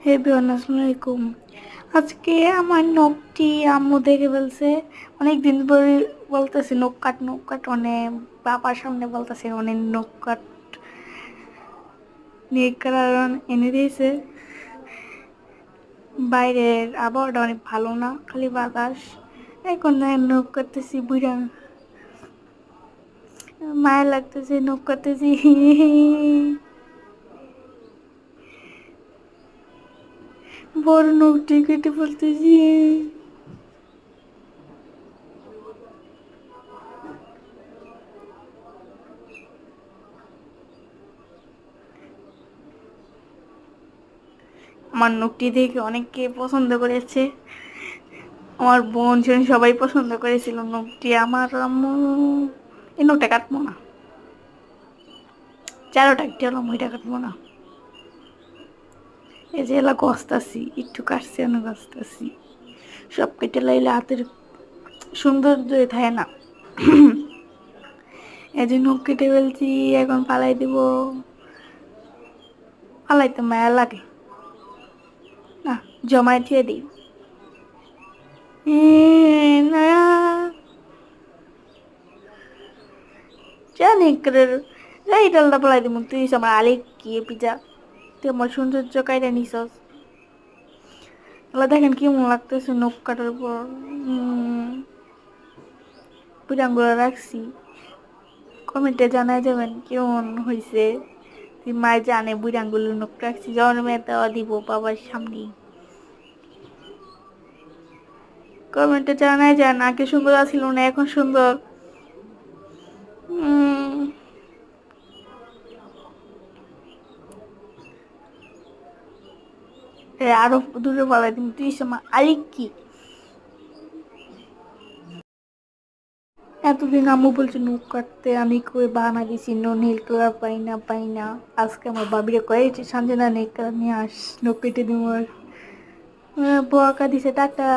হে বিয়ান, আসসালামু আলাইকুম। আজকে আমার নখটি আম্মু দেখে ফেলছে। অনেকদিন ধরে বলতেছে নখ কাট, নখ কাট, অনেক বাবার সামনে বলতেছে অনেক নখ কাট, নেক কারণ এনে দিয়েছে। বাইরের আবহাওয়াটা অনেক ভালো না, খালি বাতাস। এখন নখ কাটতেছি, বুড়া মায়া লাগতেছে, নখ কাটতেছি। বড় নখটি কেটে ফেলতেছি। আমার নখটি দেখে অনেকে পছন্দ করেছে, আমার বোন জন সবাই পছন্দ করেছিল নখটি। আমার আম্মু এই নখটা কাটবো না, 4টা হলো ওইটা কাটবো না। এই যে এলা গস্তাছি, একটু কাটছি, অনেক গস্তাছি, সব কেটে লাইলে হাতের সৌন্দর্য থাকে না। এই যে নখ কেটে ফেলছি, এখন পালাই দিব। পালাইতে মায়া লাগে না, জমায় দিয়ে দিই। না জানি করে এই ডালটা পালাই দিব। তুই আমার আলেক কি পিজা, তুই আমার সৌন্দর্য কাইটা নিছস। এগুলো দেখেন কেমন লাগতেছে নখ কাটার পর। পিরাঙ্গুলো রাখছি, কমেন্টে জানাই যাবেন কেমন হয়েছে। তুই মায় জানে বুড়াঙ্গুলো নখ রাখছি, জন্মে দেওয়া দিব বাবার সামনে। কমেন্টে জানাই যান, আগে সুন্দর ছিল না, এখন সুন্দর। আরো দূরে পালাই তুমি, তুই সময় আরেক কি। এতদিন আম্মু বলছে নখ কাটতে, আমি কই বাহানা দিছি নো নীল কালার পাই না পাই না। আজকে আমার বাবিরে কয়েছি সঞ্জনা নেক কালার নিয়ে আস, নখ কেটে দিব। বকা দিছে, টাটা।